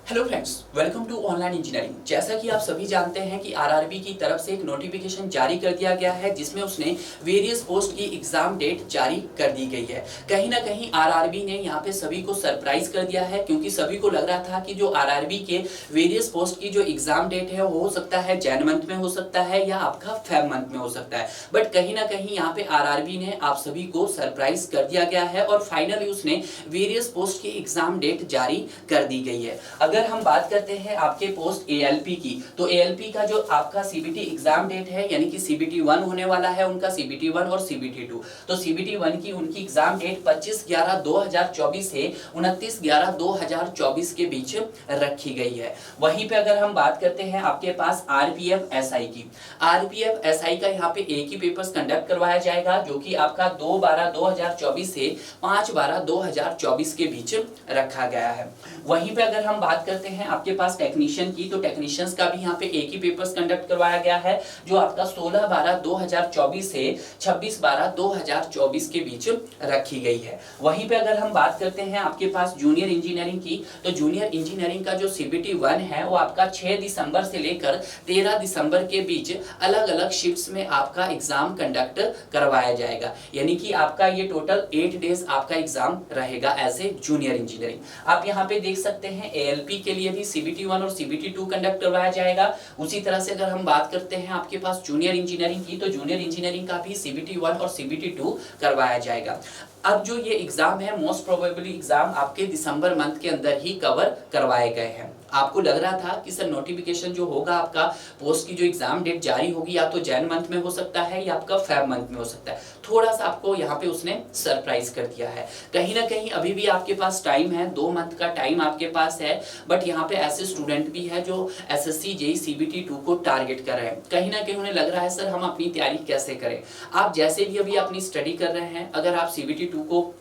Hello friends, welcome to online engineering. जैसा कि आप सभी जानते हैं कि आरआरबी की तरफ से एक नोटिफिकेशन जारी कर दिया गया है जिसमें उसने वेरियस पोस्ट की एग्जाम डेट जारी कर दी गई है। कहीं ना कहीं आरआरबी ने यहाँ पे सभी को सरप्राइज कर दिया है, क्योंकि सभी को लग रहा था कि जो आरआरबी के वेरियस पोस्ट की जो एग्जाम डेट है वो हो सकता है जैन मंथ में हो सकता है या आपका फेब मंथ में हो सकता है। बट कहीं ना कहीं यहाँ पे आरआरबी ने आप सभी को सरप्राइज कर दिया गया है और फाइनली उसने वेरियस पोस्ट की एग्जाम डेट जारी कर दी गई है। अगर हम बात करते हैं आपके पोस्ट एएलपी की, तो एएलपी का जो आपका सीबीटी एग्जाम डेट है, यानी कि सीबीटी 1 होने वाला है उनका, सीबीटी 1 और सीबीटी 2। तो सीबीटी 1 की उनकी एग्जाम डेट 25/11/2024 से 29/11/2024 के बीच रखी गई है। वहीं पे अगर हम बात करते हैं आपके पास आरपीएफ एसआई की, आरपीएफ एसआई का यहाँ पे एक ही पेपर्स कंडक्ट करवाया जाएगा जो कि आपका 2/12/2024 से 5/12/2024 के बीच रखा गया है। वहीं पे अगर हम बात करते हैं आपके पास टेक्नीशियन की, तो टेक्नीशियंस का भी यहाँ पे एक ही पेपर्स कंडक्ट करवाया गया है जो आपका 16/12/2024 से 26/12/2024 के बीच रखी गई है। वहीं पे अगर हम बात करते हैं आपके पास जूनियर इंजीनियरिंग की, तो जूनियर इंजीनियरिंग का जो सीबीटी 1 है वो आपका 6 दिसंबर से लेकर 13 दिसंबर के बीच अलग अलग शिफ्ट्स में आपका एग्जाम कंडक्ट करवाया जाएगा, यानी कि आपका ये टोटल 8 डेज आपका एग्जाम रहेगा एज ए जूनियर इंजीनियरिंग। आप यहाँ पे देख सकते हैं एएलपी के लिए भी सीबीटी 1 और सीबीटी 2 कंडक्ट करवाया जाएगा। उसी तरह से अगर हम बात करते हैं आपके पास जूनियर इंजीनियरिंग की, तो जूनियर इंजीनियरिंग का भी सीबीटी 1 और सीबीटी 2 करवाया जाएगा। अब जो ये एग्जाम है मोस्ट प्रोबेबली एग्जाम आपके दिसंबर मंथ के अंदर ही कवर करवाए गए हैं। आपको लग रहा था कि सर नोटिफिकेशन जो होगा आपका पोस्ट की जो एग्जाम डेट जारी होगी या तो जैन मंथ में हो सकता है या आपका फेब मंथ में हो सकता है, थोड़ा सा आपको यहाँ पे उसने सरप्राइज कर दिया है। कहीं ना कहीं अभी भी आपके पास टाइम है, 2 मंथ का टाइम आपके पास है। बट यहाँ पे ऐसे स्टूडेंट भी है जो एसएससी जेईई सीबीटी 2 को टारगेट कर रहे हैं। कहीं ना कहीं उन्हें लग रहा है सर हम अपनी तैयारी कैसे करें। आप जैसे भी अभी अपनी स्टडी कर रहे हैं, अगर आप सीबीटी 2 को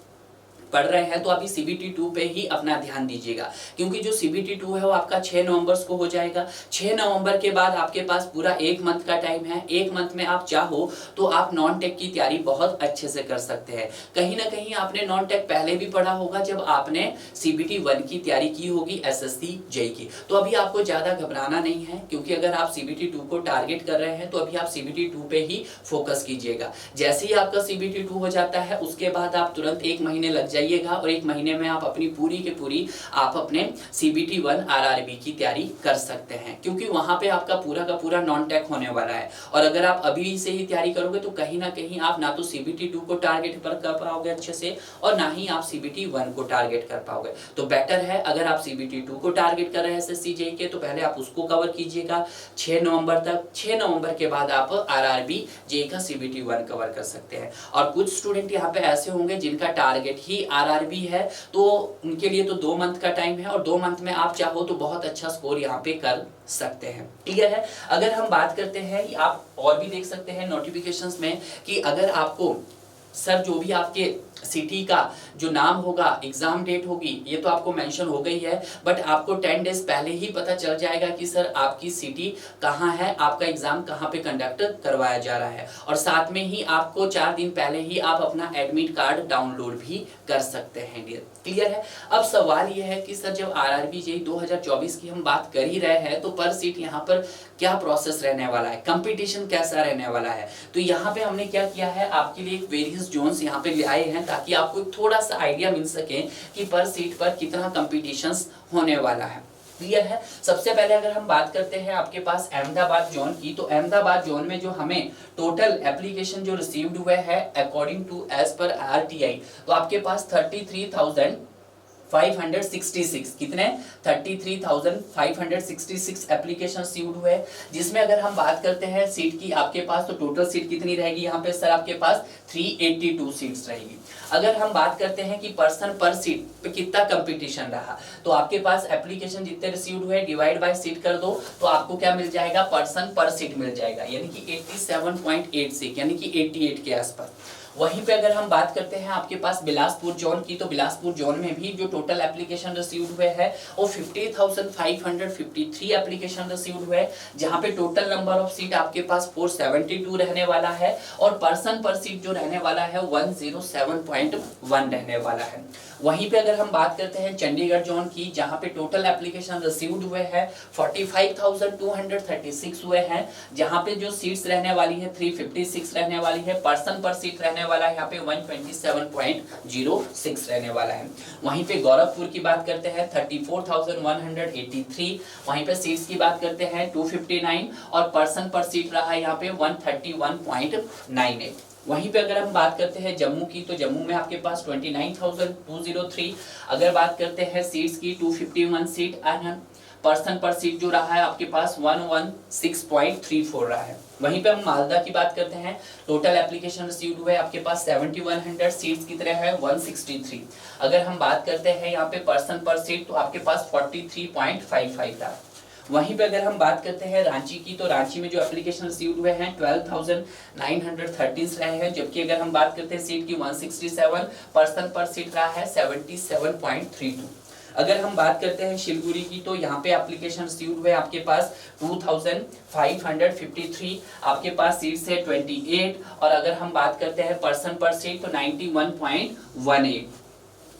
पढ़ रहे हैं तो अभी सीबीटी 2 पे ही अपना ध्यान दीजिएगा, क्योंकि जो सीबीटी 2 है वो आपका 6 नवंबर को हो जाएगा। 6 नवंबर के बाद आपके पास पूरा 1 मंथ का टाइम है। 1 मंथ में आप चाहो तो आप नॉन टेक की तैयारी बहुत अच्छे से कर सकते हैं। कहीं ना कहीं आपने नॉन टेक पहले भी पढ़ा होगा जब आपने सीबीटी 1 की तैयारी की होगी एसएससी जेईई की। तो अभी आपको ज्यादा घबराना नहीं है, क्योंकि अगर आप सीबीटी 2 को टारगेट कर रहे हैं तो अभी आप सीबीटी 2 पे ही फोकस कीजिएगा। जैसे ही आपका सीबीटी 2 हो जाता है उसके बाद आप तुरंत 1 महीने लग जाइएगा और 1 महीने में आप अपनी पूरी की पूरी आप अपने सीबीटी 1 आरआरबी की तैयारी कर सकते हैं, क्योंकि वहां पे आपका पूरा का पूरा नॉन टेक होने वाला है। और अगर आप अभी से ही तैयारी करोगे तो कहीं ना कहीं आप ना तो सीबीटी 2 को टारगेट पर कर पाओगे अच्छे से और ना ही आप सीबीटी 1 को टारगेट कर पाओगे। तो बेटर है अगर आप सीबीटी 2 को टारगेट कर रहे हैं एसएससी जेईई के, तो पहले आप उसको कवर कीजिएगा 6 नवंबर तक। 6 नवंबर के बाद आप आरआरबी जेईई का सीबीटी 1 कवर कर सकते हैं। और कुछ स्टूडेंट यहाँ पे ऐसे होंगे जिनका टारगेट ही आरआरबी है, तो उनके लिए तो 2 मंथ का टाइम है और 2 मंथ में आप चाहो तो बहुत अच्छा स्कोर यहाँ पे कर सकते हैं। क्लियर है। अगर हम बात करते हैं, आप और भी देख सकते हैं नोटिफिकेशंस में कि अगर आपको सर जो भी आपके सिटी का जो नाम होगा, एग्जाम डेट होगी, ये तो आपको मेंशन हो गई है, बट आपको 10 डेज पहले ही पता चल जाएगा कि सर आपकी सिटी कहाँ है, आपका एग्जाम कहाँ पे कंडक्ट करवाया जा रहा है। और साथ में ही आपको 4 दिन पहले ही आप अपना एडमिट कार्ड डाउनलोड भी कर सकते हैं। क्लियर है। अब सवाल ये है कि सर जब आरआरबी जेईई 2024 की हम बात कर ही रहे हैं तो पर सीट यहाँ पर क्या प्रोसेस रहने वाला है, कंपटीशन कैसा रहने वाला है। तो यहाँ पे हमने क्या किया है, आपके लिए एक वेरियस जोन्स यहाँ पे ले आए हैं ताकि आपको थोड़ा सा आइडिया मिल सके कि पर सीट पर कितना कंपटीशंस होने वाला है। क्लियर है। सबसे पहले अगर हम बात करते हैं आपके पास अहमदाबाद जोन की, तो अहमदाबाद जोन में जो हमें टोटल एप्लीकेशन जो रिसीव्ड हुए हैं according to as per RTI, तो आपके पास 33,566 कितने 33,566 एप्लीकेशन रिसीव्ड हुए, जिसमें अगर हम बात करते हैं सीट की आपके पास, तो टोटल सीट कितनी रहेगी यहाँ पे सर आपके पास 382 सीट्स रहेगी। अगर हम बात करते हैं कि पर्सन पर सीट पे कितना कंपटीशन रहा, तो आपके पास एप्लीकेशन जितने रिसीव्ड हुए डिवाइड बाय सीट कर दो तो आपको क्या मिल जाएगा, पर्सन पर सीट मिल जाएगा, यानी कि 87.86 यानी कि 88 के आसपास। वहीं पे अगर हम बात करते हैं आपके पास बिलासपुर जोन की, तो बिलासपुर जोन में भी जो टोटल एप्लीकेशन रिसीव्ड हुए हैं वो 50,553 एप्लीकेशन रिसीव्ड हुए, जहां पे टोटल नंबर ऑफ सीट आपके पास 472 रहने वाला है और पर्सन पर सीट जो रहने वाला है 107.1 रहने वाला है। वहीं पे अगर हम बात करते हैं चंडीगढ़ जोन की, जहां पे टोटल एप्लीकेशन रिसीव्ड हुए हैं 45,236 हुए हैं, जहां पे जो सीट्स रहने वाली है 356 रहने वाली है, पर्सन पर सीट रहने वाला है यहाँ पे 127.06 रहने वाला है। वहीं पे गोरखपुर की बात करते हैं 34,183, वहीं पे सीट्स की बात करते हैं 259 और पर्सन पर सीट रहा है यहाँ पे 131.98। वहीं पे अगर हम बात करते हैं जम्मू की, तो जम्मू में आपके पास 29,203, अगर बात करते हैं सीट्स की 251 सीट एंड पर्सन पर सीट जो रहा है आपके पास 116.34 रहा है। वहीं पे हम मालदा की बात करते हैं, टोटल एप्लीकेशन रिसीव्ड हुए आपके पास 7100 सीट्स की तरह है 163। अगर हम बात करते हैं यहाँ पे पर्सन पर सीट, तो आपके पास 43.55 था। वहीं पे अगर हम बात करते हैं रांची की, तो रांची में जो एप्लीकेशन रिसीव्ड हुए हैं 12,913 रहे हैं, जबकि अगर हम बात करते हैं सीट की 167, पर्सन पर सीट रहा है 77.32। अगर हम बात करते हैं शिलगुड़ी की, तो यहाँ पे एप्लीकेशन रिसीव्ड हुए आपके पास 2,553, आपके पास सीट्स है 28 और अगर हम बात करते हैं पर्सन पर सीट तो 91.18।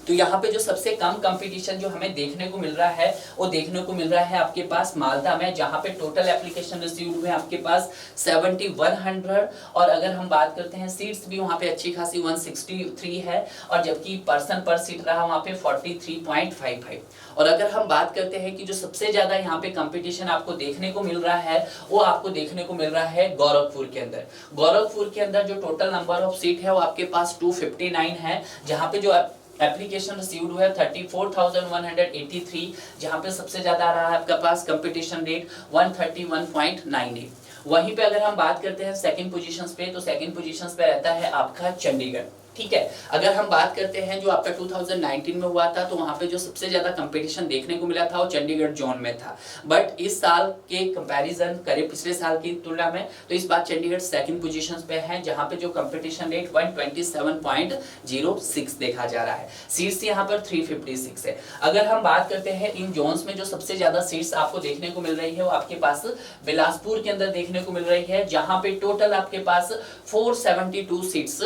तो यहाँ पे जो सबसे कम कंपटीशन जो हमें देखने को मिल रहा है वो देखने को मिल रहा है आपके पास मालदा में, जहाँ पे टोटल एप्लीकेशन रिसीव्ड हुए आपके पास 7100 और अगर हम बात करते हैं सीट्स भी वहाँ पे अच्छी खासी 163 है और जबकि पर्सन पर सीट रहा वहाँ पे 43.55। और अगर हम बात करते हैं कि जो सबसे ज्यादा यहाँ पे कंपटीशन आपको देखने को मिल रहा है वो आपको देखने को मिल रहा है गोरखपुर के अंदर। गोरखपुर के अंदर जो टोटल नंबर ऑफ सीट है वो आपके पास 259 है, जहाँ पे जो एप्लीकेशन रिसीव्ड हुआ है 34,183, जहां पे सबसे ज्यादा आ रहा है आपका पास कंपटीशन रेट 131.98। वहीं पे अगर हम बात करते हैं सेकंड पोजीशंस पे, तो सेकंड पोजीशंस पे रहता है आपका चंडीगढ़। ठीक है, अगर हम बात करते हैं जो आपका 2019 में हुआ था, तो वहां पे जो सबसे ज्यादा कंपटीशन देखने को मिला था वो चंडीगढ़ जोन में था, बट इस साल के कंपैरिजन करें पिछले साल की तुलना में तो इस बार चंडीगढ़ सेकंड पोजीशंस पे है, जहां पे जो कंपटीशन रेट 127.06 देखा जा रहा है। सीट्स यहाँ पर 356 है। अगर हम बात करते हैं इन जोन्स में जो सबसे ज्यादा सीट्स आपको देखने को मिल रही है वो आपके पास बिलासपुर के अंदर देखने को मिल रही है, जहां पे टोटल आपके पास 472 सीट्स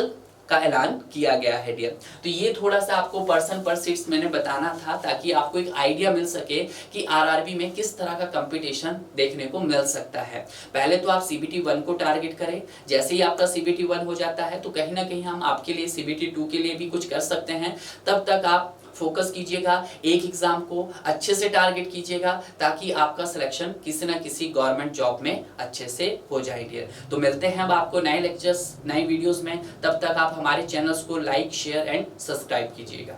का ऐलान किया गया है डियर। तो ये थोड़ा सा आपको पर्सन पर सीट्स मैंने बताना था ताकि आपको एक आइडिया मिल सके कि आरआरबी में किस तरह का कंपटीशन देखने को मिल सकता है। पहले तो आप सीबीटी 1 को टारगेट करें, जैसे ही आपका सीबीटी 1 हो जाता है तो कहीं ना कहीं हम आपके लिए सीबीटी 2 के लिए भी कुछ कर सकते हैं। तब तक आप फोकस कीजिएगा, एक एग्जाम को अच्छे से टारगेट कीजिएगा ताकि आपका सिलेक्शन किसी ना किसी गवर्नमेंट जॉब में अच्छे से हो जाए डियर। तो मिलते हैं अब आपको नए लेक्चर्स नए वीडियोस में, तब तक आप हमारे चैनल्स को लाइक शेयर एंड सब्सक्राइब कीजिएगा।